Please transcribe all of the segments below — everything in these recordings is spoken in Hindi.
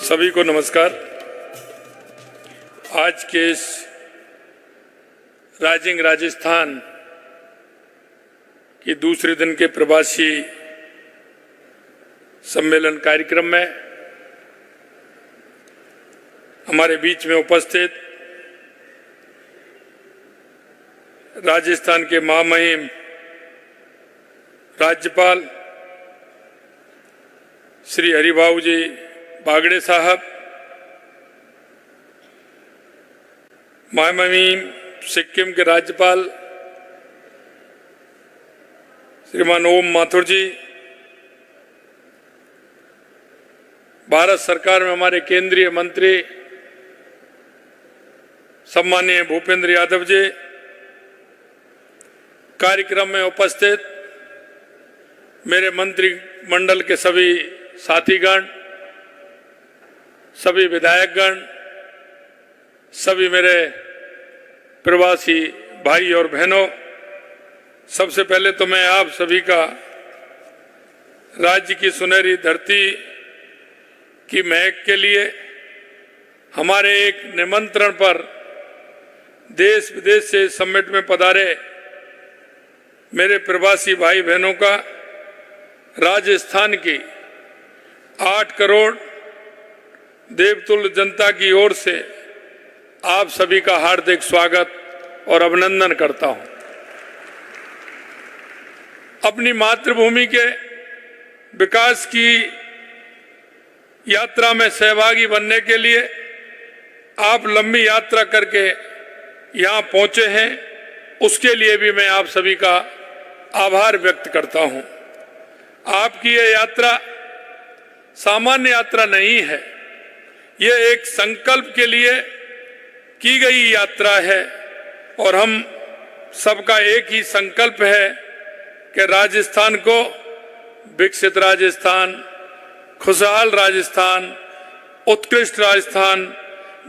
सभी को नमस्कार। आज के इस राइजिंग राजस्थान की दूसरे दिन के प्रवासी सम्मेलन कार्यक्रम में हमारे बीच में उपस्थित राजस्थान के महामहिम राज्यपाल श्री हरिभाऊ जी बागड़े साहब, महामहिम सिक्किम के राज्यपाल श्रीमान ओम माथुर जी, भारत सरकार में हमारे केंद्रीय मंत्री सम्माननीय भूपेंद्र यादव जी, कार्यक्रम में उपस्थित मेरे मंत्रिमंडल के सभी साथीगण, सभी विधायकगण, सभी मेरे प्रवासी भाई और बहनों, सबसे पहले तो मैं आप सभी का राज्य की सुनहरी धरती की महक के लिए हमारे एक निमंत्रण पर देश विदेश से समिट में पधारे मेरे प्रवासी भाई बहनों का राजस्थान की 8 करोड़ देवतुल्य जनता की ओर से आप सभी का हार्दिक स्वागत और अभिनंदन करता हूं। अपनी मातृभूमि के विकास की यात्रा में सहभागी बनने के लिए आप लंबी यात्रा करके यहां पहुंचे हैं, उसके लिए भी मैं आप सभी का आभार व्यक्त करता हूं। आपकी ये यात्रा सामान्य यात्रा नहीं है, ये एक संकल्प के लिए की गई यात्रा है और हम सबका एक ही संकल्प है कि राजस्थान को विकसित राजस्थान, खुशहाल राजस्थान, उत्कृष्ट राजस्थान,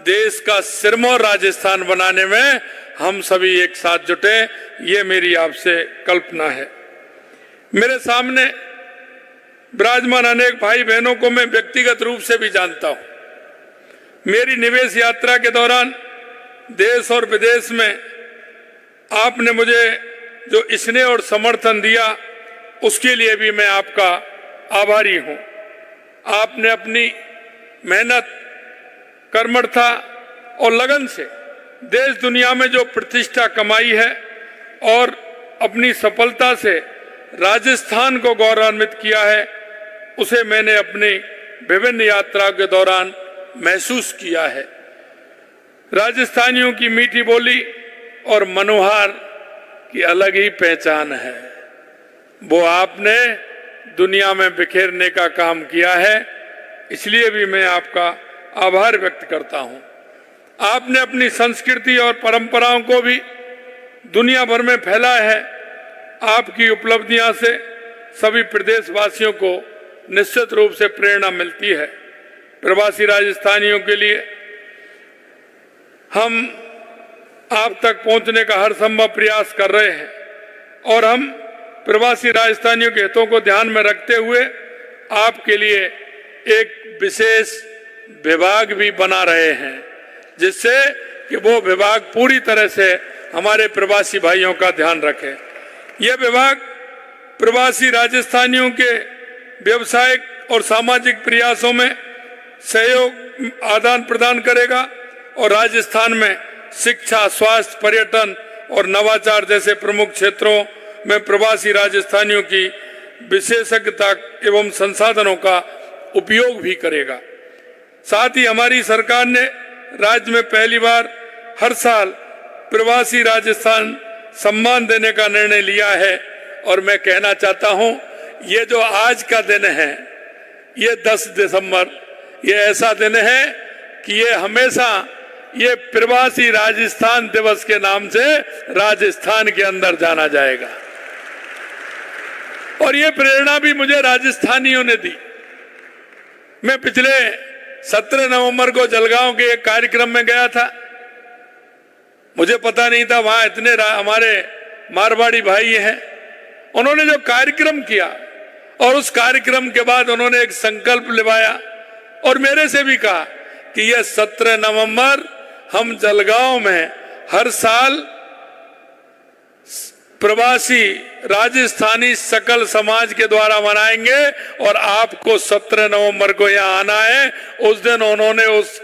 देश का सिरमौर राजस्थान बनाने में हम सभी एक साथ जुटे, ये मेरी आपसे कल्पना है। मेरे सामने विराजमान अनेक भाई बहनों को मैं व्यक्तिगत रूप से भी जानता हूं। मेरी निवेश यात्रा के दौरान देश और विदेश में आपने मुझे जो स्नेह और समर्थन दिया, उसके लिए भी मैं आपका आभारी हूं। आपने अपनी मेहनत, कर्मठता और लगन से देश दुनिया में जो प्रतिष्ठा कमाई है और अपनी सफलता से राजस्थान को गौरवान्वित किया है, उसे मैंने अपनी विभिन्न यात्राओं के दौरान महसूस किया है। राजस्थानियों की मीठी बोली और मनोहार की अलग ही पहचान है, वो आपने दुनिया में बिखेरने का काम किया है, इसलिए भी मैं आपका आभार व्यक्त करता हूं। आपने अपनी संस्कृति और परंपराओं को भी दुनिया भर में फैलाया है। आपकी उपलब्धियां से सभी प्रदेशवासियों को निश्चित रूप से प्रेरणा मिलती है। प्रवासी राजस्थानियों के लिए हम आप तक पहुंचने का हर संभव प्रयास कर रहे हैं और हम प्रवासी राजस्थानियों के हितों को ध्यान में रखते हुए आपके लिए एक विशेष विभाग भी बना रहे हैं, जिससे कि वो विभाग पूरी तरह से हमारे प्रवासी भाइयों का ध्यान रखे। यह विभाग प्रवासी राजस्थानियों के व्यवसायिक और सामाजिक प्रयासों में सहयोग आदान प्रदान करेगा और राजस्थान में शिक्षा, स्वास्थ्य, पर्यटन और नवाचार जैसे प्रमुख क्षेत्रों में प्रवासी राजस्थानियों की विशेषज्ञता एवं संसाधनों का उपयोग भी करेगा। साथ ही हमारी सरकार ने राज्य में पहली बार हर साल प्रवासी राजस्थान सम्मान देने का निर्णय लिया है और मैं कहना चाहता हूं, ये जो आज का दिन है, ये 10 दिसंबर, ये ऐसा दिन है कि ये हमेशा ये प्रवासी राजस्थान दिवस के नाम से राजस्थान के अंदर जाना जाएगा। और ये प्रेरणा भी मुझे राजस्थानियों ने दी। मैं पिछले 17 नवंबर को जलगांव के एक कार्यक्रम में गया था। मुझे पता नहीं था वहां इतने हमारे मारवाड़ी भाई हैं। उन्होंने जो कार्यक्रम किया और उस कार्यक्रम के बाद उन्होंने एक संकल्प लिवाया और मेरे से भी कहा कि यह 17 नवंबर हम जलगांव में हर साल प्रवासी राजस्थानी सकल समाज के द्वारा मनाएंगे और आपको 17 नवंबर को यहाँ आना है। उस दिन उन्होंने उस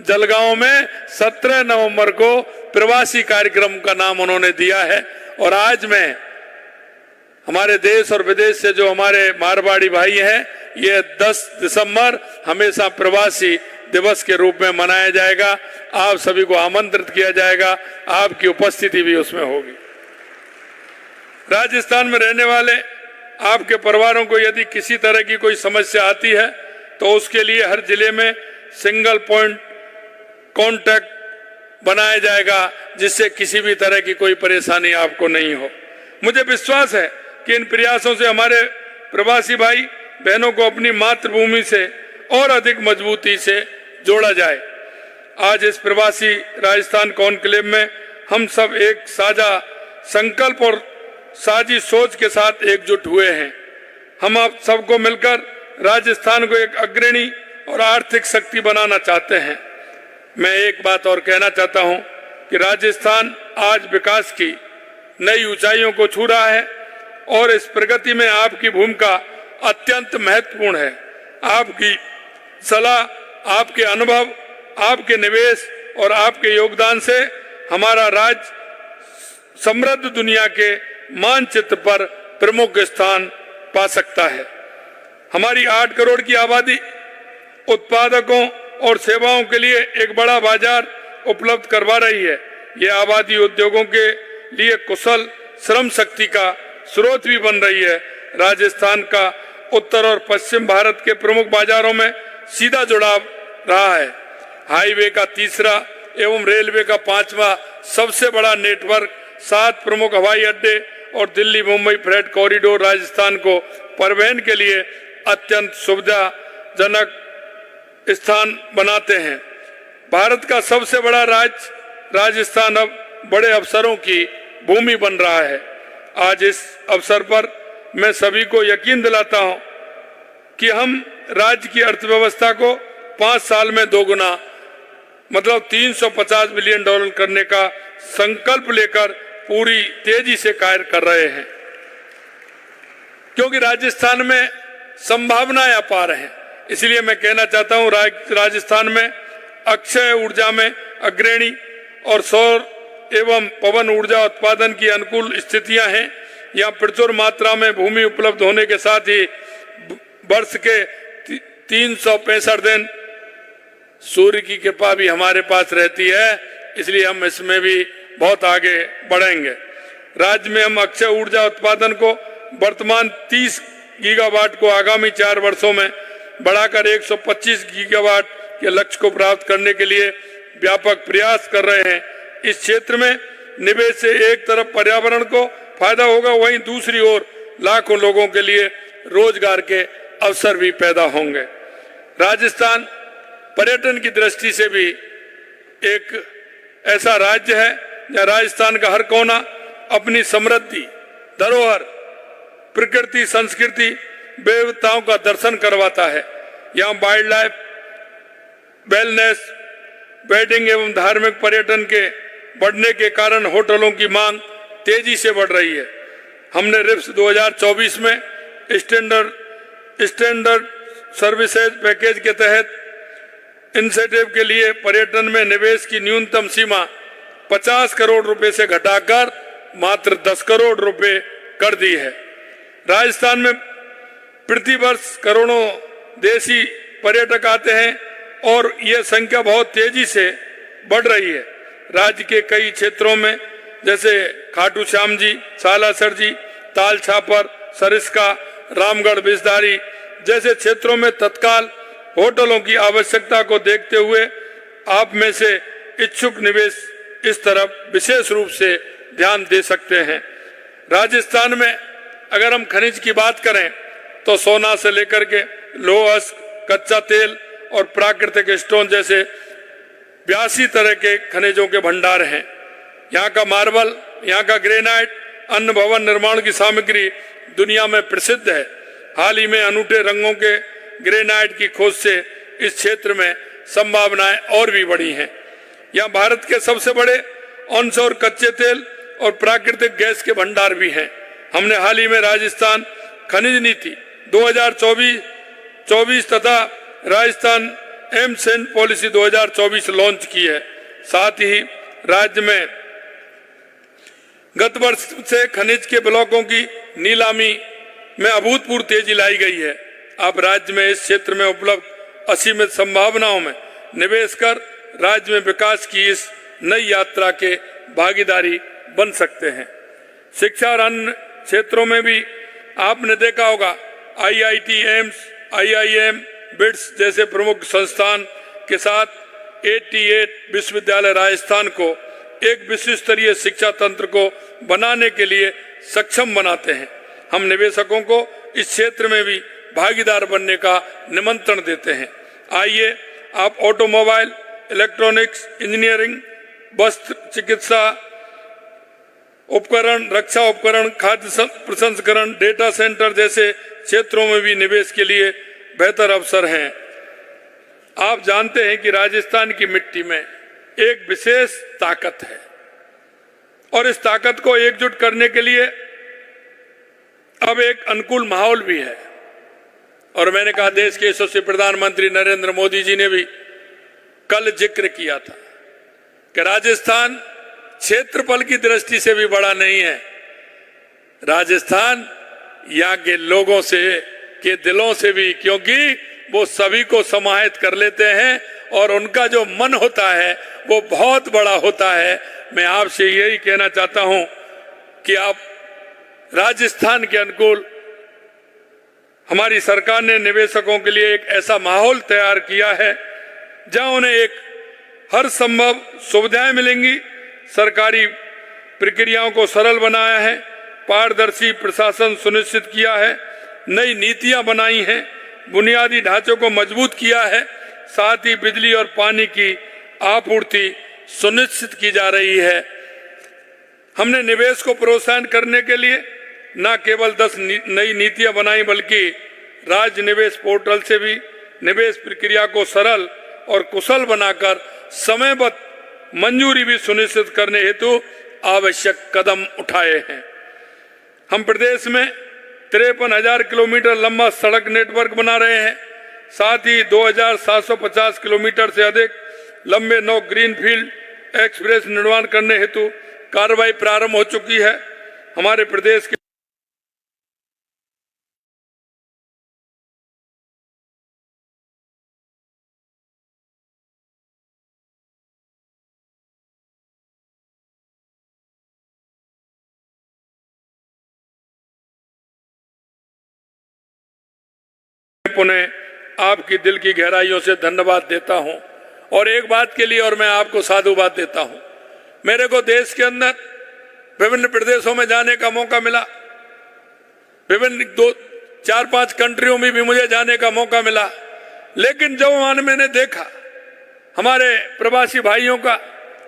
जलगांव में 17 नवंबर को प्रवासी कार्यक्रम का नाम उन्होंने दिया है। और आज मैं हमारे देश और विदेश से जो हमारे मारवाड़ी भाई हैं, ये 10 दिसंबर हमेशा प्रवासी दिवस के रूप में मनाया जाएगा। आप सभी को आमंत्रित किया जाएगा, आपकी उपस्थिति भी उसमें होगी। राजस्थान में रहने वाले आपके परिवारों को यदि किसी तरह की कोई समस्या आती है तो उसके लिए हर जिले में सिंगल पॉइंट कांटेक्ट बनाया जाएगा, जिससे किसी भी तरह की कोई परेशानी आपको नहीं हो। मुझे विश्वास है कि इन प्रयासों से हमारे प्रवासी भाई बहनों को अपनी मातृभूमि से और अधिक मजबूती से जोड़ा जाए। आज इस प्रवासी राजस्थान कॉन्क्लेव में हम सब एक साझा संकल्प और साझी सोच के साथ एकजुट हुए हैं। हम आप सबको मिलकर राजस्थान को एक अग्रणी और आर्थिक शक्ति बनाना चाहते हैं। मैं एक बात और कहना चाहता हूं कि राजस्थान आज विकास की नई ऊंचाइयों को छू रहा है और इस प्रगति में आपकी भूमिका अत्यंत महत्वपूर्ण है। आपकी सलाह, आपके अनुभव, आपके निवेश और आपके योगदान से हमारा राज्य समृद्ध दुनिया के मानचित्र पर प्रमुख स्थान पा सकता है। हमारी 8 करोड़ की आबादी उत्पादकों और सेवाओं के लिए एक बड़ा बाजार उपलब्ध करवा रही है। यह आबादी उद्योगों के लिए कुशल श्रम शक्ति का स्रोत भी बन रही है। राजस्थान का उत्तर और पश्चिम भारत के प्रमुख बाजारों में सीधा जुड़ाव रहा है। हाईवे का तीसरा एवं रेलवे का 5वां सबसे बड़ा नेटवर्क, 7 प्रमुख हवाई अड्डे और दिल्ली मुंबई फ्रेट कॉरिडोर राजस्थान को परिवहन के लिए अत्यंत सुविधाजनक स्थान बनाते हैं। भारत का सबसे बड़ा राज्य राजस्थान अब बड़े अवसरों की भूमि बन रहा है। आज इस अवसर पर मैं सभी को यकीन दिलाता हूं कि हम राज्य की अर्थव्यवस्था को 5 साल में दोगुना मतलब $350 बिलियन करने का संकल्प लेकर पूरी तेजी से कार्य कर रहे हैं, क्योंकि राजस्थान में संभावनाएं अपार हैं। इसलिए मैं कहना चाहता हूं राजस्थान में अक्षय ऊर्जा में अग्रणी और सौर एवं पवन ऊर्जा उत्पादन की अनुकूल स्थितियां हैं। यहाँ प्रचुर मात्रा में भूमि उपलब्ध होने के साथ ही वर्ष के 365 दिन सूर्य की कृपा भी हमारे पास रहती है, इसलिए हम इसमें भी बहुत आगे बढ़ेंगे। राज्य में हम अक्षय ऊर्जा उत्पादन को वर्तमान 30 गीगावाट को आगामी 4 वर्षों में बढ़ाकर 125 गीगावाट के लक्ष्य को प्राप्त करने के लिए व्यापक प्रयास कर रहे हैं। इस क्षेत्र में निवेश से एक तरफ पर्यावरण को फायदा होगा, वहीं दूसरी ओर लाखों लोगों के लिए रोजगार के अवसर भी पैदा होंगे। राजस्थान पर्यटन की दृष्टि से भी एक ऐसा राज्य है जहाँ राजस्थान का हर कोना अपनी समृद्धि, धरोहर, प्रकृति, संस्कृति, विविधताओं का दर्शन करवाता है। यहाँ वाइल्ड लाइफ, वेलनेस, वेडिंग एवं धार्मिक पर्यटन के बढ़ने के कारण होटलों की मांग तेजी से बढ़ रही है। हमने रिप्स 2024 में स्टैंडर्ड सर्विसेज पैकेज के तहत इंसेंटिव के लिए पर्यटन में निवेश की न्यूनतम सीमा 50 करोड़ रुपए से घटाकर मात्र 10 करोड़ रुपए कर दी है। राजस्थान में प्रति वर्ष करोड़ों देशी पर्यटक आते हैं और यह संख्या बहुत तेजी से बढ़ रही है। राज्य के कई क्षेत्रों में जैसे खाटू श्याम जी, सालासर जी, ताल छापर, सरिस्का, रामगढ़, बिजधारी जैसे क्षेत्रों में तत्काल होटलों की आवश्यकता को देखते हुए आप में से इच्छुक निवेश इस तरफ विशेष रूप से ध्यान दे सकते हैं। राजस्थान में अगर हम खनिज की बात करें तो सोना से लेकर के लौह, कच्चा तेल और प्राकृतिक स्टोन जैसे 82 तरह के खनिजों के भंडार हैं। यहाँ का मार्बल, यहाँ का ग्रेनाइट, अन्य भवन निर्माण की सामग्री दुनिया में प्रसिद्ध है। हाल ही में अनूठे रंगों के ग्रेनाइट की खोज से इस क्षेत्र में संभावनाएं और भी बढ़ी हैं। यहाँ भारत के सबसे बड़े ऑनशोर कच्चे तेल और प्राकृतिक गैस के भंडार भी हैं। हमने हाल ही में राजस्थान खनिज नीति 2024 तथा Rajasthan AIIMS and policy 2024 launch की है। साथ ही राज्य में गत वर्ष से खनिज के ब्लॉकों की नीलामी में अभूतपूर्व तेजी लाई गई है। आप राज्य में इस क्षेत्र में उपलब्ध असीमित संभावनाओं में निवेश कर राज्य में विकास की इस नई यात्रा के भागीदारी बन सकते हैं। शिक्षा और अन्य क्षेत्रों में भी आपने देखा होगा IIT, एम्स, IIM, बिट्स जैसे प्रमुख संस्थान के साथ 88 विश्वविद्यालय राजस्थान को एक विश्व स्तरीय शिक्षा तंत्र को बनाने के लिए सक्षम बनाते हैं। हम निवेशकों को इस क्षेत्र में भी भागीदार बनने का निमंत्रण देते हैं। आइए आप ऑटोमोबाइल, इलेक्ट्रॉनिक्स, इंजीनियरिंग, वस्त्र, चिकित्सा उपकरण, रक्षा उपकरण, खाद्य प्रसंस्करण, डेटा सेंटर जैसे क्षेत्रों में भी निवेश के लिए बेहतर अवसर हैं। आप जानते हैं कि राजस्थान की मिट्टी में एक विशेष ताकत है और इस ताकत को एकजुट करने के लिए अब एक अनुकूल माहौल भी है। और मैंने कहा देश के यशस्वी प्रधानमंत्री नरेंद्र मोदी जी ने भी कल जिक्र किया था कि राजस्थान क्षेत्रफल की दृष्टि से भी बड़ा नहीं है, राजस्थान यहाँ के लोगों से के दिलों से भी, क्योंकि वो सभी को समाहित कर लेते हैं और उनका जो मन होता है वो बहुत बड़ा होता है। मैं आपसे यही कहना चाहता हूं कि आप राजस्थान के अनुकूल हमारी सरकार ने निवेशकों के लिए एक ऐसा माहौल तैयार किया है जहां उन्हें एक हर संभव सुविधाएं मिलेंगी। सरकारी प्रक्रियाओं को सरल बनाया है, पारदर्शी प्रशासन सुनिश्चित किया है, नई नीतियां बनाई हैं, बुनियादी ढांचों को मजबूत किया है, साथ ही बिजली और पानी की आपूर्ति सुनिश्चित की जा रही है। हमने निवेश को प्रोत्साहन करने के लिए न केवल 10 नई नीतियां बनाई बल्कि राज्य निवेश पोर्टल से भी निवेश प्रक्रिया को सरल और कुशल बनाकर समयबद्ध मंजूरी भी सुनिश्चित करने हेतु आवश्यक कदम उठाए हैं। हम प्रदेश में 53,000 किलोमीटर लंबा सड़क नेटवर्क बना रहे हैं। साथ ही 2,750 किलोमीटर से अधिक लंबे 9 ग्रीनफील्ड एक्सप्रेस निर्माण करने हेतु कार्रवाई प्रारंभ हो चुकी है। हमारे प्रदेश के पुनः आपकी दिल की गहराइयों से धन्यवाद देता हूं। और एक बात के लिए और मैं आपको साधुवाद देता हूं, मेरे को देश के अंदर विभिन्न प्रदेशों में जाने का मौका मिला, विभिन्न 2-4-5 कंट्रियों में भी मुझे जाने का मौका मिला। लेकिन जब वहां मैंने देखा हमारे प्रवासी भाइयों का,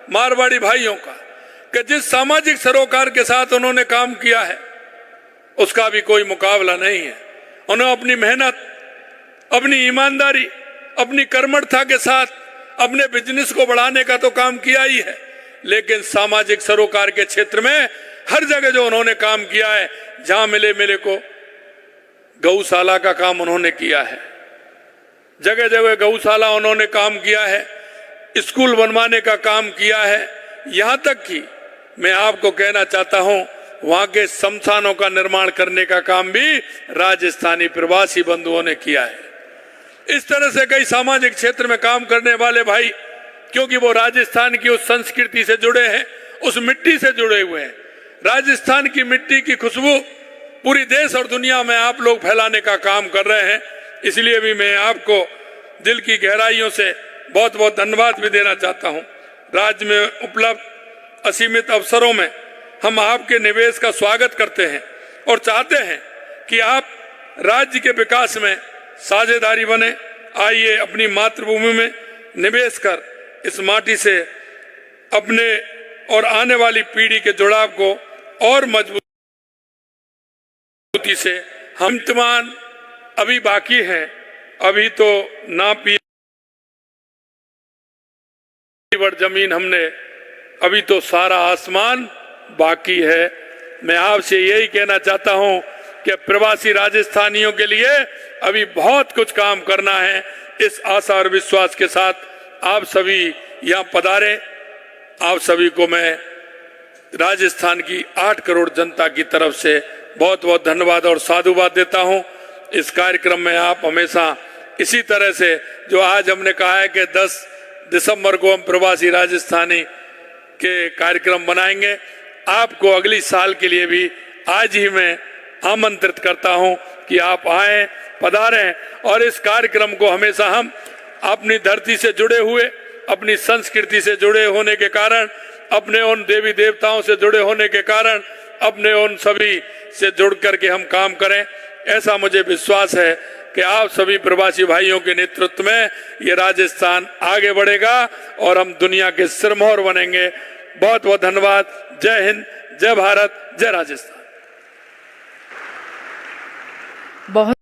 मारवाड़ी भाइयों का, कि जिस सामाजिक सरोकार के साथ उन्होंने काम किया है उसका भी कोई मुकाबला नहीं है। उन्होंने अपनी मेहनत, अपनी ईमानदारी, अपनी कर्मठता के साथ अपने बिजनेस को बढ़ाने का तो काम किया ही है, लेकिन सामाजिक सरोकार के क्षेत्र में हर जगह जो उन्होंने काम किया है, जहां मिले को गौशाला का काम उन्होंने किया है, जगह जगह गौशाला उन्होंने काम किया है, स्कूल बनवाने का काम किया है। यहां तक कि मैं आपको कहना चाहता हूं वहां के शमशानों का निर्माण करने का काम भी राजस्थानी प्रवासी बंधुओं ने किया है। इस तरह से कई सामाजिक क्षेत्र में काम करने वाले भाई, क्योंकि वो राजस्थान की उस संस्कृति से जुड़े हैं, उस मिट्टी से जुड़े हुए हैं। राजस्थान की मिट्टी की खुशबू पूरी देश और दुनिया में आप लोग फैलाने का काम कर रहे हैं। इसलिए भी मैं आपको दिल की गहराइयों से बहुत बहुत धन्यवाद भी देना चाहता हूं। राज्य में उपलब्ध असीमित अवसरों में हम आपके निवेश का स्वागत करते हैं और चाहते हैं कि आप राज्य के विकास में साझेदारी बने। आइए अपनी मातृभूमि में निवेश कर इस माटी से अपने और आने वाली पीढ़ी के जुड़ाव को और मजबूती से हम इम्तिहान अभी बाकी हैं, अभी तो ना पी वर्ग जमीन हमने, अभी तो सारा आसमान बाकी है। मैं आपसे यही कहना चाहता हूं कि प्रवासी राजस्थानियों के लिए अभी बहुत कुछ काम करना है। इस आशा और विश्वास के साथ आप सभी यहाँ पधारे। आप सभी को मैं राजस्थान की 8 करोड़ जनता की तरफ से बहुत बहुत धन्यवाद और साधुवाद देता हूं। इस कार्यक्रम में आप हमेशा इसी तरह से, जो आज हमने कहा है कि 10 दिसंबर को हम प्रवासी राजस्थानी के कार्यक्रम बनाएंगे, आपको अगली साल के लिए भी आज ही मैं आमंत्रित करता हूं कि आप आए, पधारें और इस कार्यक्रम को हमेशा हम अपनी धरती से जुड़े हुए, अपनी संस्कृति से जुड़े होने के कारण, अपने उन देवी देवताओं से जुड़े होने के कारण, अपने उन सभी से जुड़ करके हम काम करें। ऐसा मुझे विश्वास है कि आप सभी प्रवासी भाइयों के नेतृत्व में ये राजस्थान आगे बढ़ेगा और हम दुनिया के सिरमौर बनेंगे। बहुत बहुत धन्यवाद। जय हिंद, जय भारत, जय राजस्थान। बहुत